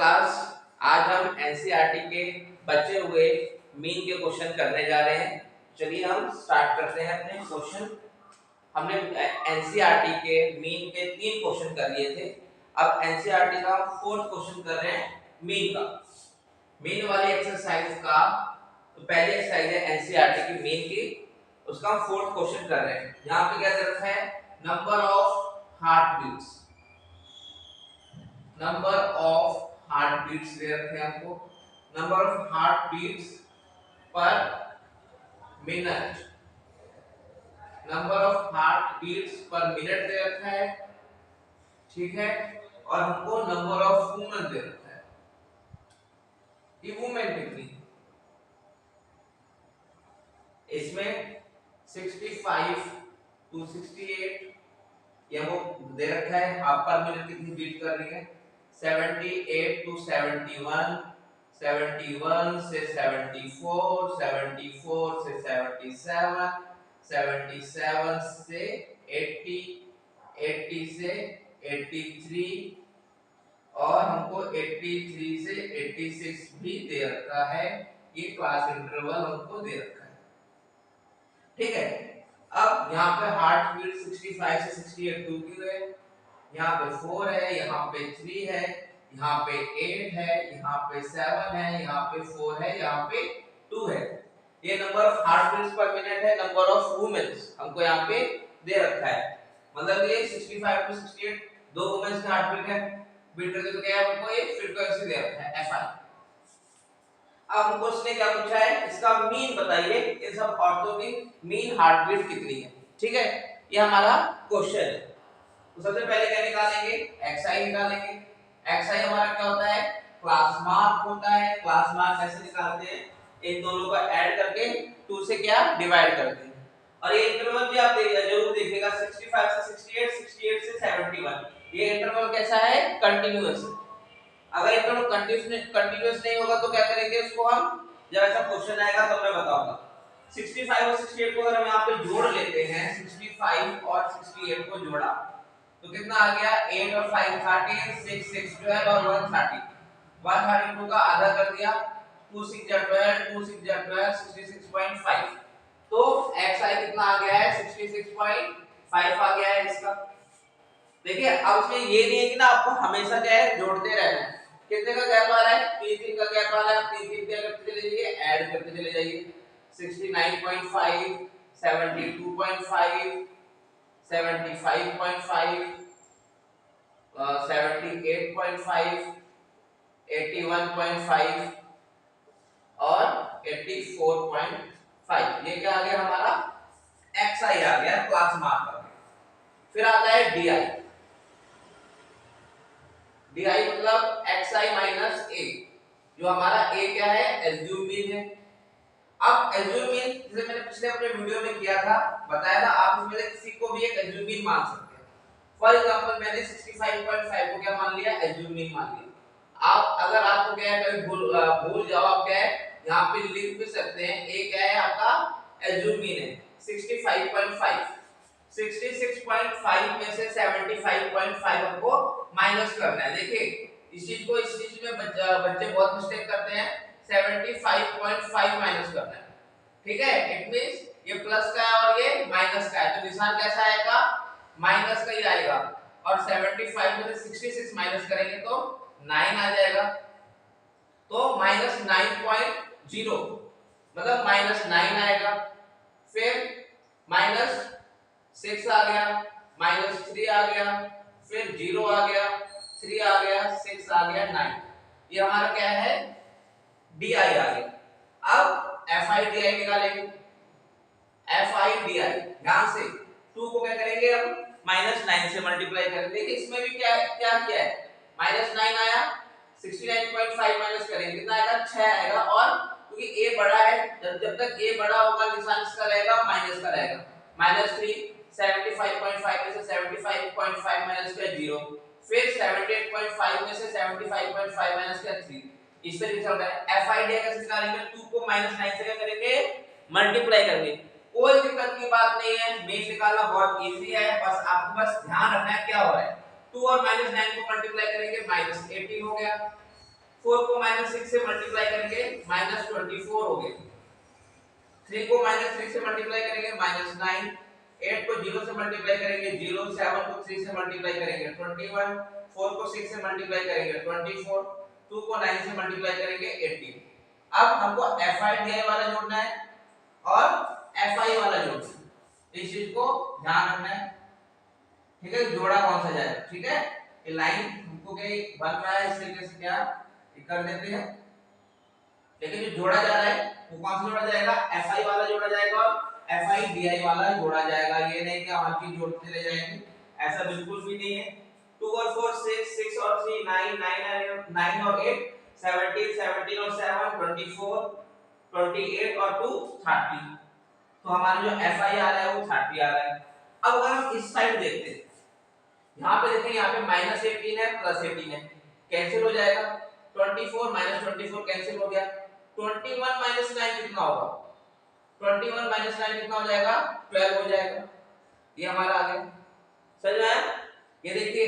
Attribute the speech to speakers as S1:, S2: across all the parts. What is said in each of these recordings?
S1: Class. आज हम NCERT के बचे हुए मीन के क्वेश्चन करने जा रहे हैं। चलिए हम स्टार्ट करते हैं अपने क्वेश्चन। हमने एनसीईआरटी के मीन के 3 क्वेश्चन कर लिए थे। अब एनसीईआरटी का 4th क्वेश्चन कर रहे हैं मीन का। मीन वाली एक्सरसाइज का तो पहली एक्सरसाइज है एनसीईआरटी की मीन की, उसका हम 4th क्वेश्चन कर रहे हैं। यहाँ पे क्या दे रखा है, number of heart beats, number of heart beats दे रखे हैं हमको, number of heart beats per minute, number of heart beats per minute दे रखा है, ठीक है। और हमको नंबर ऑफ वुमेन दे रखा है। ये वुमेन कितनी, इसमें 65 टू 68 ये वो दे रखा है। हाफ पर मिनट कितनी बीट कर रही है, 78 टू 71, 71 से 74, 74 से 77, 77 से 80, 80 से 83 और हमको 83 से 86 भी दे रखा है। ये क्लास इंटरवल हमको दे रखा है, ठीक है। अब यहाँ पे हार्ट बीट 65 से 68 2 की है, यहाँ पे 4 है, यहाँ पे 3 है, यहाँ पे 8 है, यहाँ पे 7 है, यहाँ पे 4 है, यहाँ पे 2 है। ये number of heart beats per minute है। नंबर ऑफ वुमेन्स हमको यहाँ पे दे रखा है, मतलब ये 65 टू 68 दो वुमेन्स का हार्ट बीट है, बीट करके तो क्या है, हमको एक फ्रीक्वेंसी दे रखा है एफआई। अब हमको उसने क्या पूछा है, इसका मीन बताइए, इन सब औरतों की मीन हार्ट बीट कितनी है, ठीक है। ये हमारा क्वेश्चन है। तो सबसे पहले क्या निकालेंगे, एक्सआई निकालेंगे। एक्सआई हमारा क्या होता है, क्लास मार्क होता है। क्लास मार्क कैसे निकालते हैं, इन दोनों को ऐड करके 2 से क्या डिवाइड करते हैं। और ये इंटरवल भी आप जरूर देखिएगा, 65 से 68, 68 से 71। ये इंटरवल कैसा है, कंटीन्यूअस है। अगर इंटरवल कंटीन्यूअस नहीं होगा तो क्या करेंगे, उसको हम जब ऐसा क्वेश्चन आएगा तो मैं बताऊंगा। 65 और 68 को अगर हम यहाँ पे जोड़ लेते हैं, 65 और 68 को जोड़ा तो कितना आ गया, 8 और 5 13, 6 6 12 और 1 30, 132 का आधा कर दिया, 2 6 12, 2 6 12, 66.5। तो xi कितना आ गया है, 66.5 आ गया है इसका। देखिए अब इसमें ये नहीं है कि ना आपको हमेशा क्या है जोड़ते रहना है। कितने का गैप आ रहा है, 3 का गैप आ रहा है, 3 क्या करते चले जाइए, ऐड करते चले जाइए। 69.5, 72.5, 75.5, 78.5, 81.5 और 84.5। ये क्या आ गया हमारा, xi आ गया, क्लास मार्कर। फिर आता है di। di मतलब xi माइनस a, जो हमारा a क्या है, एज्यूम मीन है। अब एज्यूम मीन जैसे मैंने पिछले अपने वीडियो में किया था, बताया था, आप इसमें से किसी को भी एक एज्यूम मीन मान सकते हैं। फॉर एग्जांपल मैंने 65.5 को क्या मान लिया, एज्यूम मीन मान लिया। आप अगर आपको क्या है कभी भूल जाओ, आप क्या है यहाँ पे लिख भी सकते हैं, a क्या है आपका एज्यूम मीन है 65.5। 66.5 में से 75.5 हमको माइनस करना है। देखिए इस चीज में बच्चे बहुत मिस्टेक करते हैं, 75.5 माइनस करना है, ठीक है। इट मींस ये प्लस का है और ये माइनस का है, तो निशान कैसा आएगा, माइनस का ही आएगा। और 75 में से 66 माइनस करेंगे तो 9 आ जाएगा, तो माइनस 9.0 मतलब माइनस 9 आएगा। फिर माइनस 6 आ गया, माइनस 3 आ गया, फिर 0 आ गया, 3 आ गया, 6 आ गया, 9। ये हमारा क्या है, di आ गया। अब fi di निकालेंगे। fi di ध्यान से 2 को क्या करेंगे, हम -9 से मल्टीप्लाई करेंगे। देखिए इसमें भी क्या क्या किया है, -9 आया, 69.5 माइनस करेंगे कितना आएगा, 6 आएगा। और क्योंकि a बड़ा है, जब तक a बड़ा होगा निशान इसका रहेगा माइनस का रहेगा। -3, 75.5 में से 75.5 माइनस किया 0, फिर 78.5 में से 75.5 माइनस किया 3। इस तरीके से चल रहा है। fi di कैसे निकालेंगे, 2 को -9 से क्या करेंगे, मल्टीप्लाई करेंगे। कोई दिक्कत की बात नहीं है, मीन निकालना बहुत इजी है, बस आपको बस ध्यान रखना है क्या हो रहा है। 2 और -9 को मल्टीप्लाई करेंगे, -18 हो गया। 4 को -6 से मल्टीप्लाई करेंगे -24 हो गए। 3 को -3 से मल्टीप्लाई करेंगे -9, 8 को 0 से मल्टीप्लाई करेंगे 0, 7 को 3 से मल्टीप्लाई करेंगे 21, 4 को 6 से मल्टीप्लाई करेंगे 24, 2 को 9 से मल्टीप्लाई करेंगे 18। अब हमको FI वाला जोड़ना है और FI वाला जोड़ना है, इस चीज को ध्यान रखना है। ठीक है, जोड़ा कौन सा जाएगा। ठीक है, ये लाइन हमको क्या बन रहा है, इस तरीके से क्या कर देते हैं। लेकिन जो जोड़ा जा रहा है वो कौन सा जोड़ा जाएगा, FI वाला जोड़ा जाएगा और FI वाला जोड़ा जाएगा। ये नहीं कि हम हर चीज जोड़ते रह जाएंगे, ऐसा बिल्कुल भी नहीं है। 2 और 4 6, 6 और 3 9, 9 और 8 17, 17 और 7 24, 28 और 2 30। तो हमारा जो FI आ रहा है वो 30 आ रहा है। अब अगर हम इस साइड देखते हैं, यहाँ पे देखें, यहाँ पे -18 है +18 है, कैंसिल हो जाएगा। 24 -24 कैंसिल हो गया। 21 - 9 कितना होगा, 21 - 9 कितना हो जाएगा, 12 हो जाएगा। ये हमारा आ गया, समझ में आया। ये देखिए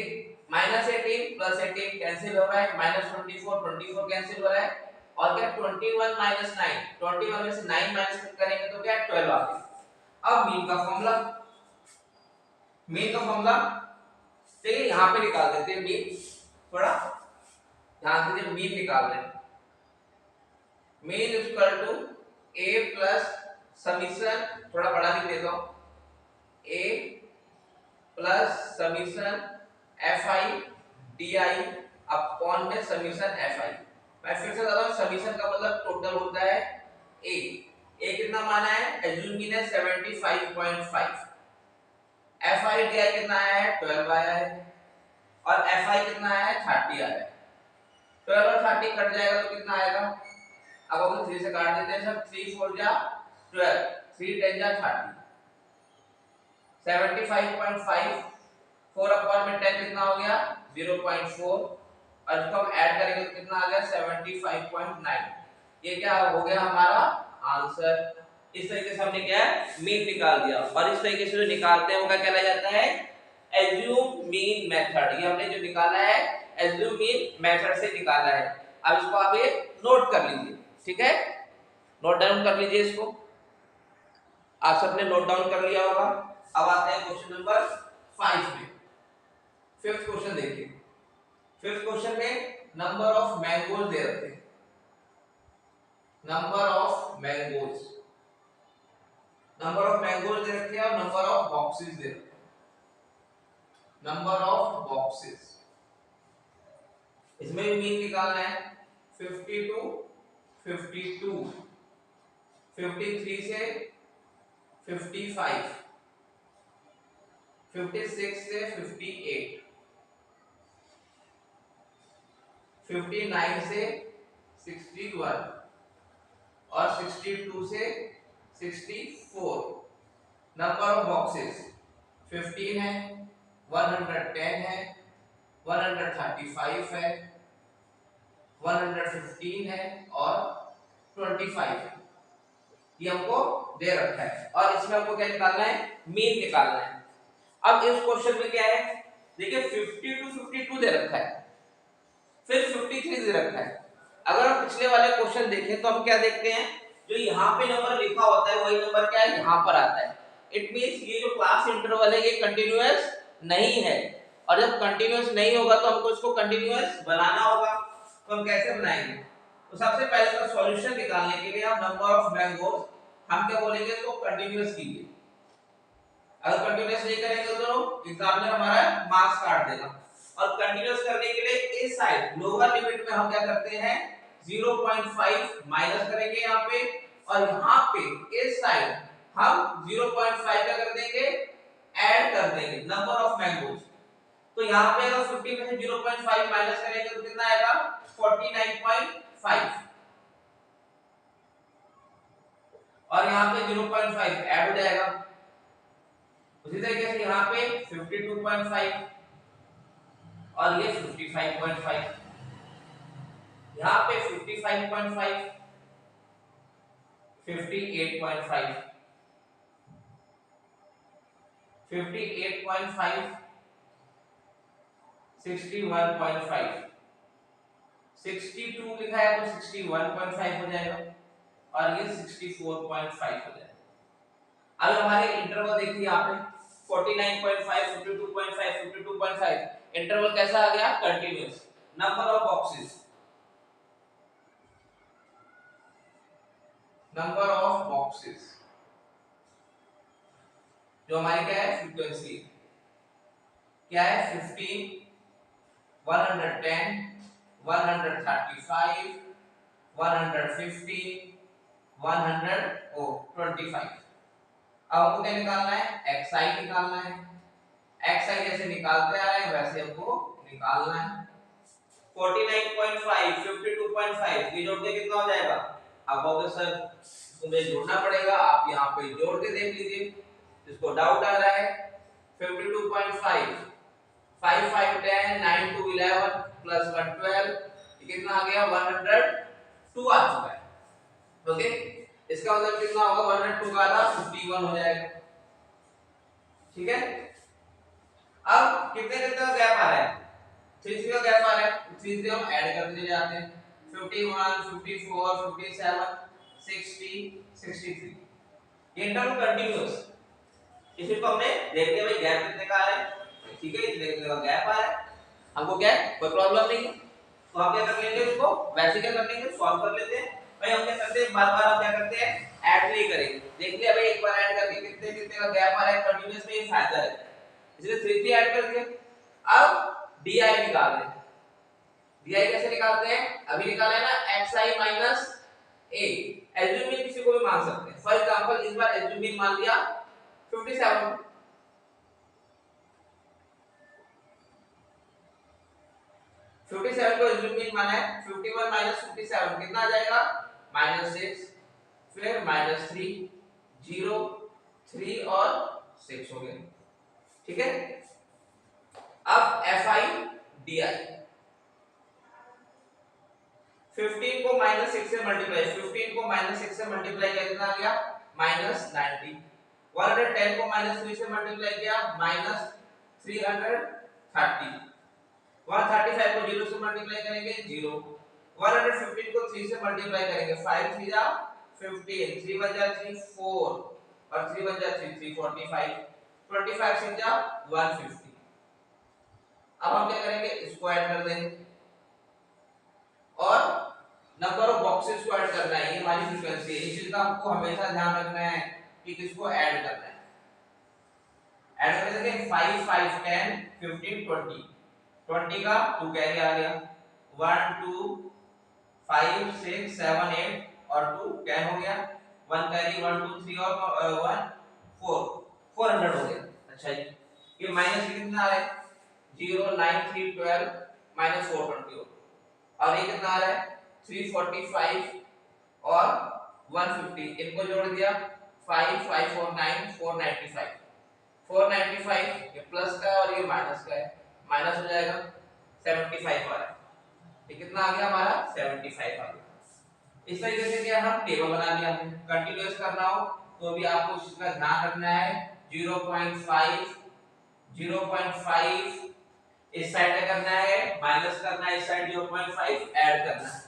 S1: -18 +18 कैंसिल हो रहा है, -24 कैंसिल हो रहा है, और क्या 21 - 9, 21 में से 9 माइनस करेंगे तो क्या 12 आ गया। अब मीन का फॉर्मूला, ठीक है, यहाँ पे निकाल देते हैं मीन। थोड़ा ध्यान से मीन निकाल रहे हैं। Mean equal to a plus summation, थोड़ा बड़ा लिख देता हूं, a plus summation fi di upon में समीशन fi। मैं फिर से बता दूं, समीशन का मतलब टोटल होता है a। a कितना माना है, एज्यूम मीन है 75.5, fi di कितना आया है 12 आया है, और fi कितना आया है 30 आया है। 12 और 30 कट जाएगा तो कितना आएगा, अब हम 3 से काट देते हैं सब, 3 4 जा 12, 3 10 जा 30, 75.5, 4 अपॉन में 10 कितना हो गया 0.4, और इसको हम ऐड करेंगे तो कितना आ गया 75.9। ये क्या हो गया हमारा आंसर। इस तरीके से हमने क्या मीन निकाल दिया, और इस तरीके से जो निकालते हैं वो क्या कहला जाता है, एज्यूम मीन मेथड। ये हमने जो निकाला है एज्यूम मीन मेथड से निकाला है। अब इसको आप ये नोट कर लीजिए, ठीक है, नोट डाउन कर लीजिए इसको। आप सबने नोट डाउन कर लिया होगा। अब आते हैं क्वेश्चन नंबर 5 में। फिफ्थ क्वेश्चन देखिए। फिफ्थ क्वेश्चन में नंबर ऑफ मैंगोज दे रखे हैं, नंबर ऑफ मैंगोज दे रखे हैं, और नंबर ऑफ बॉक्सेस दे रखे हैं, नंबर ऑफ बॉक्सेस। इसमें भी मीन निकालना है। 52, 52, 53 से 55, 56 से 58, 59 से 61, और 62 से 64। नंबर ऑफ बॉक्सेस 15 है, 110 है, 135 है, 115 है, और 25 है। ये हमको दे रखा है, और इसमें हमको क्या निकालना है, मीन निकालना है। अब इस क्वेश्चन में क्या है, देखिए 52 52 दे रखा है, फिर 53 दे रखा है। अगर हम पिछले वाले क्वेश्चन देखें तो हम क्या देखते हैं, जो यहाँ पे नंबर लिखा होता है वही नंबर क्या है यहाँ पर आता है। इट मींस ये जो क्लास इंटरवल है ये कंटीन्यूअस नहीं है, और जब कंटीन्यूअस नहीं होगा तो हमको इसको कंटीन्यूअस बनाना होगा। तो हम कैसे बनाएंगे, तो सबसे पहले इसका सॉल्यूशन निकालने के लिए हम नंबर ऑफ मैंगोज, हम क्या बोलेंगे, इसको कंटीन्यूअस कीजिए। अगर कंटीन्यूअस नहीं करेंगे तो एग्जामिनर हमारा मार्क्स काट देगा। और कंटीन्यूअस करने के लिए इस साइड लोअर लिमिट में हम क्या करते हैं 0.5 माइनस करेंगे यहाँ पे, और यहाँ पे इस साइड हम 0.5 क्या कर देंगे, ऐड कर देंगे नंबर ऑफ मैंगोज। तो यहाँ पे अगर 50 में से 0.5 माइनस करेंगे तो कितना आएगा 49.5, और यहाँ पे 0.5 ऐड हो जाएगा। उसी तरीके से यहाँ पे 52.5 और ये 55.5, यहाँ पे 55.5, 58.5, 58.5, 61.5, 62 लिखा है तो 61.5 हो जाएगा और ये 64.5 हो जाएगा। अब हमारे इंटरवल देखिए यहाँ पे 49.5, 52.5, 52.5 इंटरवल कैसा आ गया? Continuous. Number of boxes, number of boxes जो हमारी क्या है? फ्रीक्वेंसी क्या है? 15, 110, 135, 150, 125। अब हमको क्या निकालना है? xi निकालना है। xi जैसे निकालते आ रहे हैं वैसे हमको निकालना है। 49.5, 52.5 ये जोड़ के कितना हो जाएगा? अब कहोगे सर तुम्हें जोड़ना पड़ेगा, आप यहाँ पे जोड़ के देख लीजिए, जिसको डाउट आ रहा है। 52.5, 5 5 10, 9 2 11 प्लस 1 12, ये कितना आ गया? 102 आ चुका है। ओके, इसका मतलब कितना होगा? 102 का आधा 51 हो जाएगा। ठीक है, अब कितने कितने का गैप आ रहा है? 3 3 का गैप आ रहा है, 3 3 हम ऐड करते जाते हैं। 51, 54, 57, 60, 63। ये इंटरवल कंटीन्यूअस, इसी को हमने देख लिया भाई गैप कितने का आ रहा है। ठीक है, इतने कितने का गैप आ रहा है, हमको क्या है कोई प्रॉब्लम नहीं है, तो हम क्या कर लेंगे उसको वैसे क्या कर लेंगे? सॉल्व कर लेते हैं भाई। हम क्या करते हैं बार-बार हम क्या करते हैं? ऐड नहीं करेंगे। देख लिया भाई, एक बार ऐड करके कितने कितने का गैप आ रहा है कंटीन्यूअस में, ये फायदा है, इसलिए 3 3 ऐड कर दिया। अब डी निकाल रहे हैं। डी कैसे निकालते हैं? अभी निकाला है ना xi माइनस a। एज्यूम किसी को भी मान सकते हैं। फॉर एग्जांपल इस बार एज्यूम मान लिया 57, 57 को एज्यूम माना है। 51 माइनस 57 कितना आ जाएगा? -6, फिर -3, 0, 3 और 6 हो गए। ठीक है, अब fi di 15 को -6 से मल्टीप्लाई, 15 को -6 से मल्टीप्लाई किया कितना आ गया? -90। 110 को -3 से मल्टीप्लाई किया -330। 135 को 0 से मल्टीप्लाई करेंगे 0। 115 को 3 से मल्टीप्लाई करेंगे 5 3 जा 15, 3 1 जा 3 4 और 3 1 जा 3 3 45, 25 6 जा 150। अब हम क्या करेंगे? इसको ऐड कर देंगे और नंबर ऑफ बॉक्सेस को ऐड करना है। ये हमारी फ्रीक्वेंसी है, इस चीज का आपको हमेशा ध्यान रखना है कि किसको ऐड करना है। ऐड कर देंगे 5 5 10 15 20, 20 का 2 कैरी आ गया, 1 2 5 6 7 8 और 2 10 हो गया, 1 कैरी 1 2 3 और 1 4, 400 हो गया। अच्छा जी, ये माइनस कितना आ रहा है? 0 9 3 12 -420 और ये कितना आ रहा है? 345 और 150, इनको जोड़ दिया 5 5 4 9 495, 495 ये प्लस का है और ये माइनस का है, माइनस हो जाएगा 75 आ रहा है। ये कितना आ गया हमारा? 75 आ गया। इस तरीके से क्या हम टेबल बना लिया। हमने कंटीन्यूअस करना हो तो भी आपको इसका ध्यान रखना है। 0.5 0.5 इस साइड में करना है, माइनस करना है इस साइड 0.5 ऐड करना है।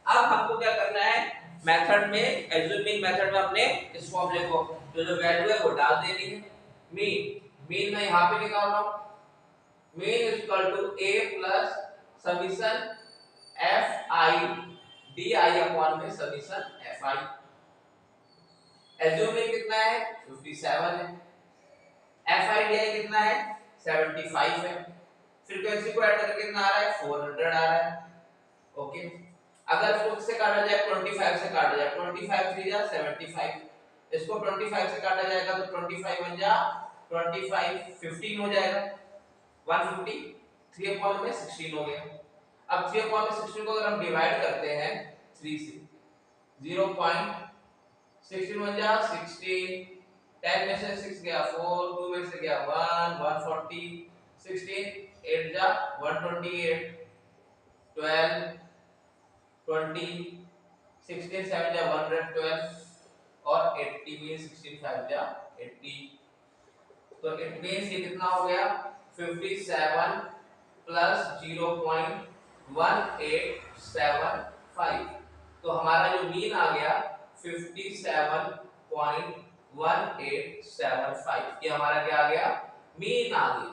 S1: अब हमको क्या करना है? मेथड में एज्यूमिंग मेथड में अपने इस फॉर्मूले को जो जो वैल्यू है वो डाल देनी है। मीन मैं यहां पे निकाल रहा हूं, mean is equal to a plus summation fi di upon में समीशन fi। एज्यूमिंग कितना है? 57 है। fi di कितना है? 75 है। फ्रीक्वेंसी को ऐड करके कितना आ रहा है? 400 आ रहा है। ओके, अगर इसको से काटा जाए 25 से काटा जाए 25 3 जा 75, इसको 25 से काटा जाएगा तो 25 बन जा 25 15 हो जाएगा, 150 3 अपॉन में 16 हो गया। अब 3 अपॉन में 16 को अगर हम डिवाइड करते हैं 3 से 0.16 बन जा 16, 10 में से 6 गया 4, 2 में से गया 1, 140, 16 8 जा 128, 12 20, 16 7 जा 112 और 80 में 16 5 जा 80, तो इट मींस ये कितना हो गया? 57 प्लस 0.5 1875। तो हमारा जो मीन आ गया 57.1875, ये हमारा क्या आ गया, मीन आ गया।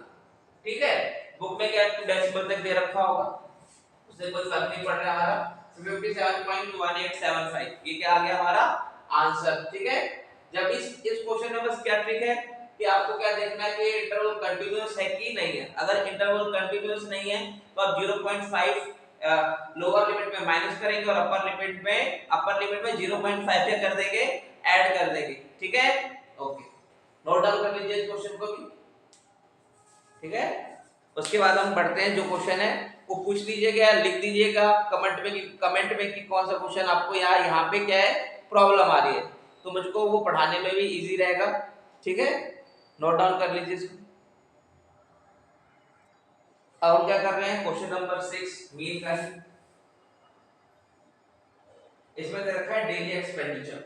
S1: ठीक है, बुक में क्या डेसिमल तक दे रखा होगा, उससे कोई फर्क नहीं पड़ रहा हमारा। 57.1875 ये क्या आ गया हमारा आंसर। ठीक है, जब इस क्वेश्चन में बस क्या ट्रिक है कि आपको क्या देखना है कि इंटरवल कंटीन्यूअस है कि नहीं है। अगर इंटरवल कंटीन्यूअस नहीं है तो आप 0.5 लोअर लिमिट में माइनस करेंगे और अपर लिमिट में 0.5 क्या कर देंगे, ऐड कर देंगे। ठीक है, ओके, नोट डाउन कर लीजिए इस क्वेश्चन को भी। ठीक है, उसके बाद हम पढ़ते हैं जो क्वेश्चन है वो पूछ लीजिएगा, लिख दीजिएगा कमेंट में कि कौन सा क्वेश्चन आपको यहाँ पे क्या है प्रॉब्लम आ रही है, तो मुझको वो पढ़ाने में भी इजी रहेगा। ठीक है, नोट डाउन कर लीजिए इसको। अब हम क्या कर रहे हैं, क्वेश्चन नंबर 6 मीन का ही, इसमें दे रखा है डेली एक्सपेंडिचर,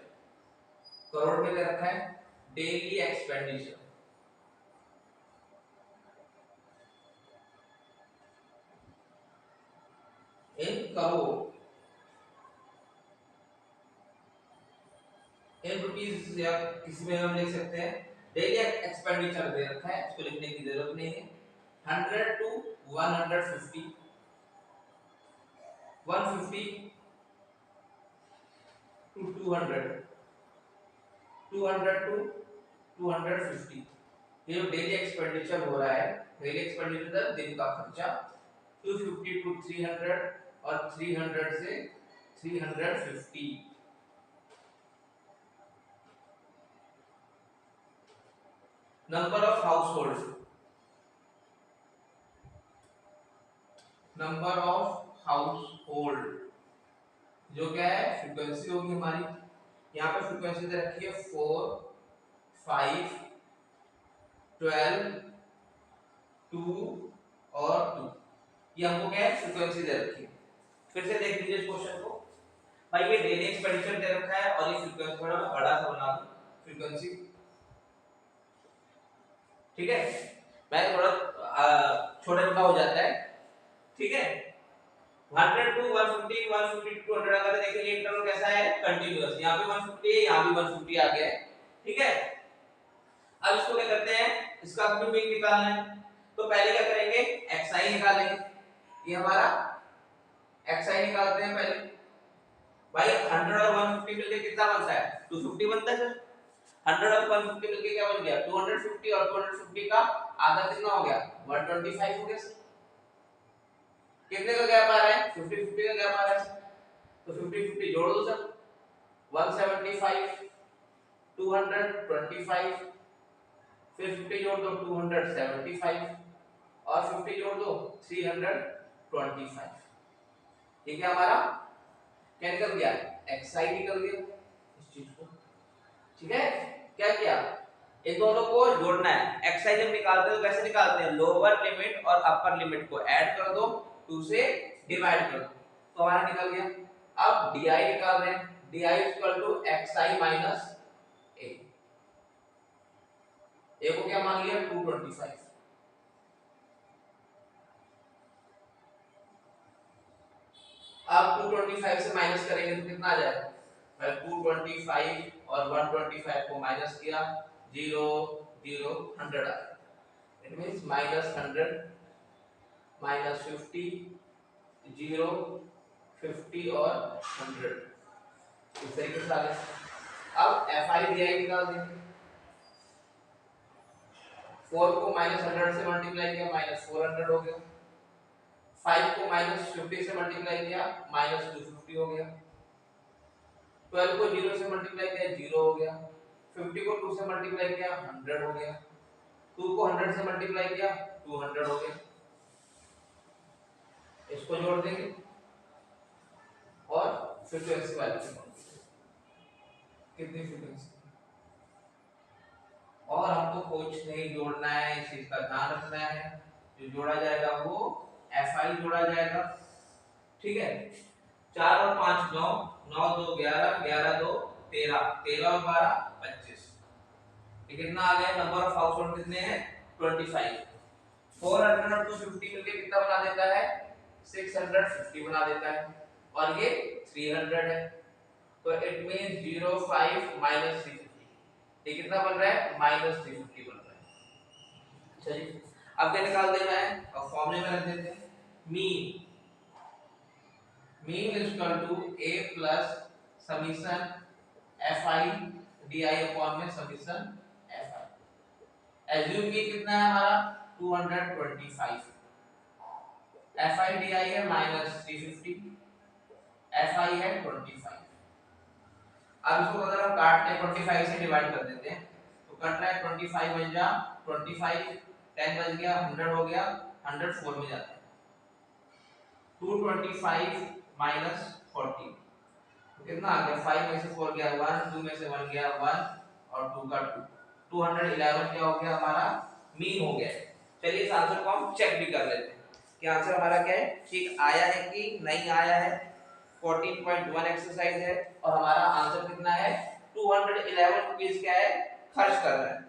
S1: करोड़ में दे रखा है डेली एक्सपेंडिचर। इन करोड़, इन रुपीस या किसी में हम लिख सकते हैं। डेली एक्सपेंडिचर दे रखा है, इसको लिखने की जरूरत नहीं है। 100 to 150, 150 to 200, 200 to 250, ये जो डेली एक्सपेंडिचर हो रहा है, डेली एक्सपेंडिचर दिन का खर्चा 250 to 300 और 300 से 350। Number of household, number of household जो क्या है फ्रीक्वेंसी होगी हमारी, यहाँ पे फ्रीक्वेंसी दे रखी है 4, 5, 12, 2 और 2, ये हमको क्या है फ्रीक्वेंसी दे रखी है। फिर से देख लीजिए इस क्वेश्चन को भाई, ये डेली एक्सपेंडिचर दे रखा है और ये फ्रीक्वेंसी थोड़ा मैं बड़ा सा बना दूं फ्रीक्वेंसी। ठीक है, मैं थोड़ा छोटा छोटा हो जाता है। ठीक है, 100 to 150, 150 to 200, अगर देखें ये इंटरवल कैसा है कंटीन्यूअस, यहाँ पे 150 है, यहाँ भी 150 आ गया है। ठीक है, अब इसको क्या करते हैं, इसका भी मीन निकालना है, तो पहले क्या करेंगे xi निकालेंगे, ये हमारा xi निकालते हैं पहले। भाई 100 और 150 मिलके कितना बनता है, 250 बनता है सर। 100 और 150 मिलके क्या बन गया 250, और 250 का आधा कितना हो गया 125 हो गया सर। कितने का गैप आ रहा है 50 50 का गैप आ रहा है, तो 50 50 जोड़ दो सर, 175, 225, फिर 50 जोड़ दो 275 और 50 जोड़ दो 325। ठीक है, हमारा क्या निकल गया xi निकल गया इस चीज को। ठीक है, क्या किया, इन दोनों को जोड़ना है। xi जब निकालते हो कैसे निकालते हैं, लोअर लिमिट और अपर लिमिट को ऐड कर दो, 2 से डिवाइड कर दो, तो हमारा निकल गया। अब di निकाल रहे हैं, di xi minus a, a को क्या मान लिया 225। अब 225 से माइनस करेंगे तो कितना आ जाएगा, 225 और 125 को माइनस किया 0 0 100 आ गया, इट मींस -100 -50 0 50 और 100 इस तरीके से आ गया। अब fi di निकाल देंगे, 4 को -100 से मल्टीप्लाई किया -400 हो गया, 5 को -50 से मल्टीप्लाई किया -250 हो गया, 12 को 0 से मल्टीप्लाई किया 0 हो गया, 50 को 2 से मल्टीप्लाई किया 100 हो गया, 2 को 100 से मल्टीप्लाई किया 200 हो गया। इसको जोड़ देंगे और फ्रीक्वेंसी वैल्यू कितनी फ्रीक्वेंसी, और हमको कुछ नहीं जोड़ना है, इस चीज का ध्यान रखना है, जो जोड़ा जाएगा वो fi जोड़ा जाएगा। ठीक है, 4 और 5 9, 9 2 11, 11 2 13, 13 और 12 25, ये कितना आ गया, नंबर ऑफ हाउसहोल्ड कितने हैं 25। 400 और 250 मिलके कितना बना देता है 650 बना देता है और ये 300 है, तो इट मींस 05 माइनस 350, ये कितना बन रहा है माइनस 350 बन रहा है। चलिए अब क्या निकाल देना है, अब फॉर्मूले में रख देते हैं, mean is equal to a plus summation fi di upon में समीशन fi। एज्यूम मीन कितना है हमारा 225, fi di है माइनस 350, fi है 25। अब इसको अगर हम काटते हैं 25 से डिवाइड कर देते हैं तो कट रहा है 25 बन जा 25, 10 बच गया 100 हो गया, 100 4 में जाता है, 225 माइनस 40 तो कितना आ गया, 5 में से 4 गया 1, 2 में से 1 गया 1 और 2 का 2, 211 क्या हो गया हमारा मीन हो गया। चलिए इस आंसर को हम चेक भी कर लेते हैं कि आंसर हमारा क्या है, ठीक आया है कि नहीं आया है। 14.1 एक्सरसाइज है और हमारा आंसर कितना है 211 रुपीस क्या है खर्च कर रहे हैं।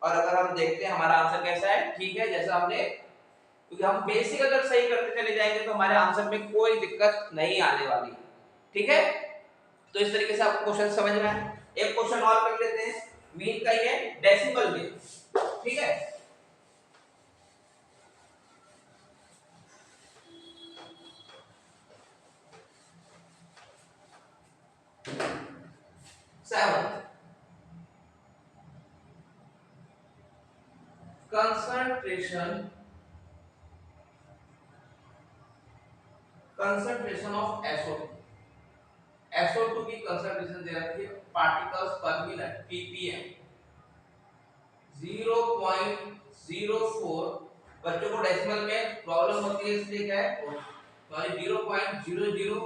S1: और अगर हम देखते हैं हमारा आंसर कैसा है, ठीक है जैसा हमने, क्योंकि हम बेसिक अगर सही करते चले जाएंगे तो हमारे आंसर में कोई दिक्कत नहीं आने वाली, ठीक है। तो इस तरीके से आपको क्वेश्चन समझ में आए। एक क्वेश्चन और कर लेते हैं, मीन का ही है डेसिमल में, ठीक है। 7 concentration of SO2, SO2 की कंसंट्रेशन दे रखी है पार्टिकल्स पर मिनट ppm 0.04। बच्चों को डेसिमल में प्रॉब्लम होती है इसलिए क्या है सॉरी 0.00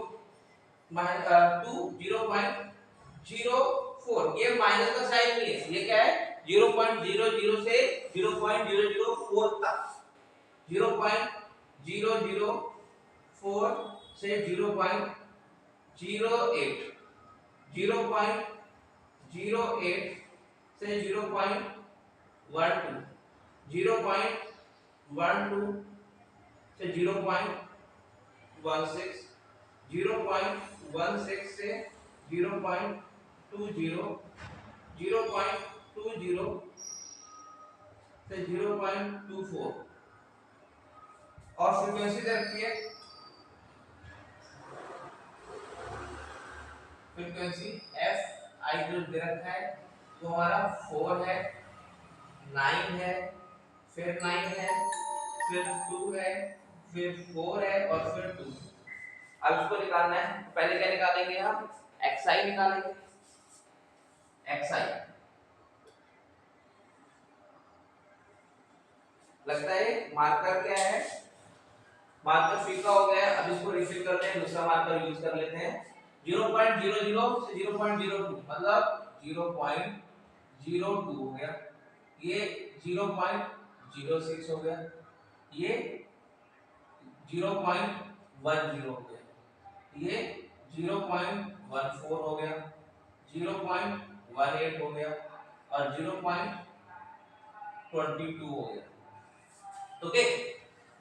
S1: टू 0.04, ये माइनस का साइन नहीं है, ये क्या है 0.00 से 0.004 तक, 0.004 से 0.08, 0.08 से 0.12, 0.12 से 0.16, 0.16 से 0.20, 0.20 से 0.24 और फ्रीक्वेंसी दे रखी है, फ्रीक्वेंसी एफ आई जो दे रखा है तो हमारा 4 है, 9 है, फिर 9 है, फिर 2 है, फिर 4 है और फिर 2। अब इसको निकालना है, पहले क्या निकालेंगे हम xi निकालेंगे, xi लगता है मार्कर क्या है, मार्कर फीका हो गया है। अब इसको रिफिल करते हैं, दूसरा मार्कर यूज कर लेते हैं, 0.00 से 0.02 मतलब 0.02 हो गया, ये 0.06 हो गया, ये 0.10 हो गया, ये 0.14 हो गया, 0.18 हो गया और 0.22 हो गया। ओके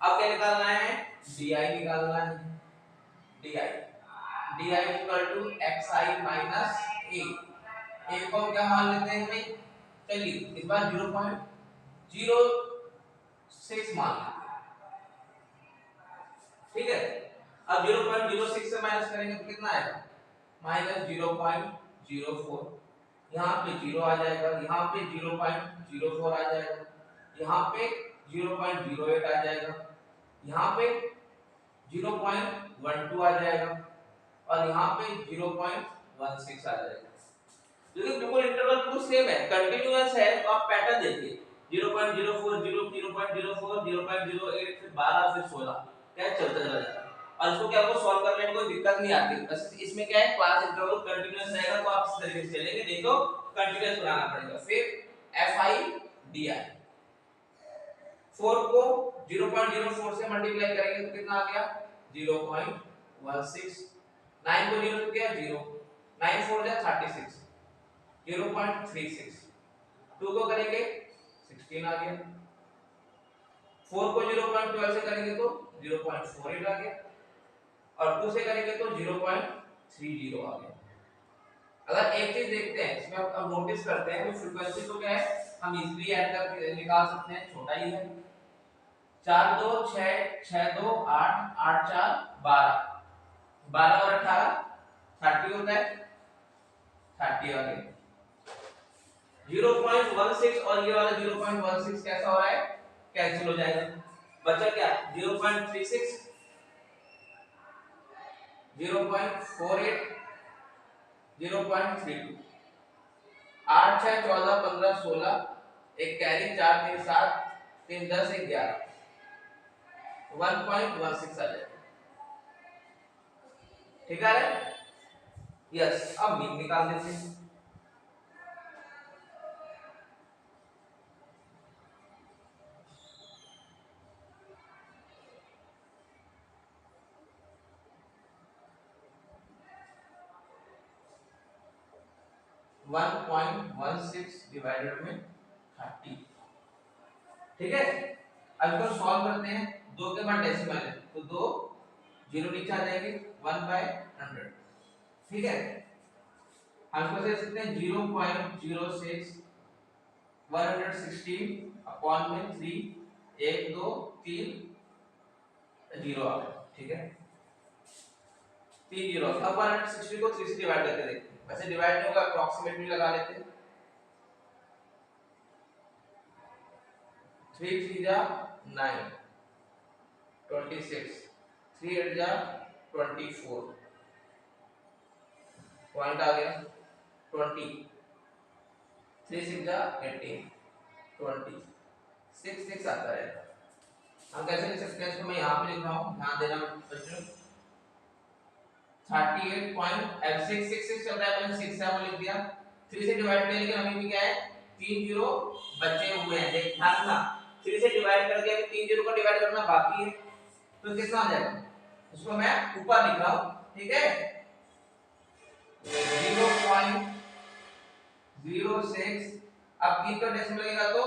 S1: अब क्या निकालना है, di निकालना है, di equal to xi minus a, a को हम क्या मान लेते हैं भाई, चलिए इस बार 0.06 मान लेते हैं, ठीक है। अब 0.06 से माइनस करेंगे तो कितना आएगा माइनस 0.04, यहाँ पे 0 आ जाएगा, यहाँ पे 0.04 आ जाएगा, यहाँ पे 0.08 आ जाएगा, यहाँ पे 0.12 आ जाएगा और यहाँ पे 0.16 आ जाएगा। क्योंकि बिल्कुल इंटरवल बिल्कुल सेम है, कंटीन्यूअस है, तो आप पैटर्न देखिए 0.04 0.04 0.08 फिर 12 फिर 16 क्या चलता चला जाता है। और इसको क्या आपको सॉल्व करने में कोई दिक्कत नहीं आती, बस इसमें क्या है क्लास इंटरवल कंटीन्यूअस रहेगा तो आप इस तरीके से चलेंगे, नहीं तो कंटीन्यूअस बनाना पड़ेगा। फिर fi di 4 को 0.04 से मल्टीप्लाई करेंगे तो कितना आ गया 0.16, 9 को 0 से क्या 0, 9 4 जा 36, 0.36, 2 को करेंगे 16 आ गया, 4 को 0.12 से करेंगे तो 0.48 आ गया, और 2 से करेंगे तो 0.30 आ गया। अगर एक चीज देखते हैं इसमें, अब नोटिस करते हैं कि फ्रीक्वेंसी तो क्या है, हम इजीली ऐड करके निकाल सकते हैं, छोटा ही है। 4 2 6 6 2 8 8 4 12, 12 और 18 30 होता है, 30 आ गया। 0.16 और ये वाला 0.16 कैसा हो रहा है, कैंसिल हो जाएगा, बचा क्या 0.36, 0.48, 0.32, 8 6 14 15 16, एक कैरी 4 3 7 3 10 11, 1.16 आ जाएगा। ठीक है, यस। अब मीन निकाल देते हैं। वन पॉइंट 16 डिवाइडेड में 30। ठीक है, अब इसको सॉल्व करते हैं। 2 के बाद डेसिमल है तो 2 जीरो नीचे आ जाएंगे, 1/100। ठीक है, हम इसको दे सकते हैं 0.06 116 अपॉन में 3, 1 2 3 0 आ गया। ठीक है, 3 0। अब 160 को 3 से डिवाइड करके देखते हैं, वैसे डिवाइड नहीं होगा, अप्रॉक्सीमेटली लगा लेते हैं। 3 3 जा 9, 26, 3 8 जा 24, पॉइंट आ गया 20, 3 6 जा 18, 20, 6 6 आता है। हम कैसे लिख सकते हैं इसको, मैं यहाँ पे लिख रहा हूँ, ध्यान देना बच्चों। 38.666 चल रहा है, मैंने 6 7 लिख दिया, 3 से डिवाइड किया, लेकिन अभी भी क्या है 3 जीरो बचे हुए हैं। देख ध्यान रखना, 3 से डिवाइड करके अभी 3 जीरो को डिवाइड करना बाकी है, तो कितना आ जाएगा, उसको मैं ऊपर लिख रहा हूँ। ठीक है, 0.06, अब 3 का डेसिमल लगेगा तो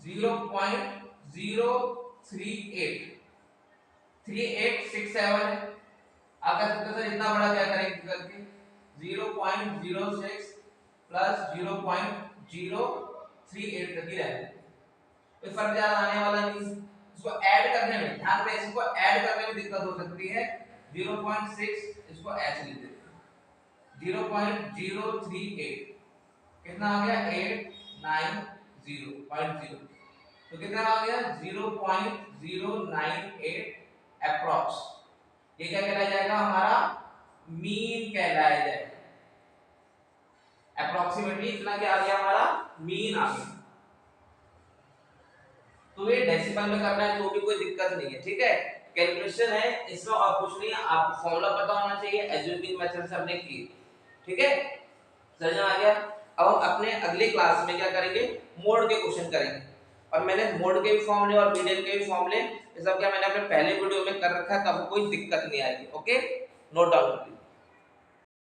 S1: 0.038, 3867 है। आप कह सकते हो सर इतना बड़ा क्या करेंगे करके, 0.06 प्लस 0.038 तक ही रहता है, कोई फर्क ज्यादा आने वाला नहीं। इसको ऐड करने में ध्यान में, इसको ऐड करने में दिक्कत हो सकती है। 0.6 इसको ऐसे लिख देते हैं, 0.038 कितना आ गया 890.0, तो कितना आ गया 0.098 अप्रॉक्स। ये क्या कहलाया जाएगा, हमारा मीन कहलाया जाएगा। अप्रोक्सीमेटली इतना क्या आ गया, हमारा मीन आ गया। तो ये डेसिमल में करना है तो भी कोई दिक्कत नहीं है। ठीक है, कैलकुलेशन है इसमें और कुछ नहीं है, आपको फॉर्मूला पता होना चाहिए, एज्यूमिंग मेथड से हमने की। ठीक है, समझ में आ गया। अब हम अपने अगले क्लास में क्या करेंगे, मोड के क्वेश्चन करेंगे, और मैंने मोड के भी फॉर्मूले और मीडियन के भी फॉर्मूले ये सब क्या मैंने अपने पहले वीडियो में कर रखा है, तो आपको कोई दिक्कत नहीं आएगी। Okay, note down.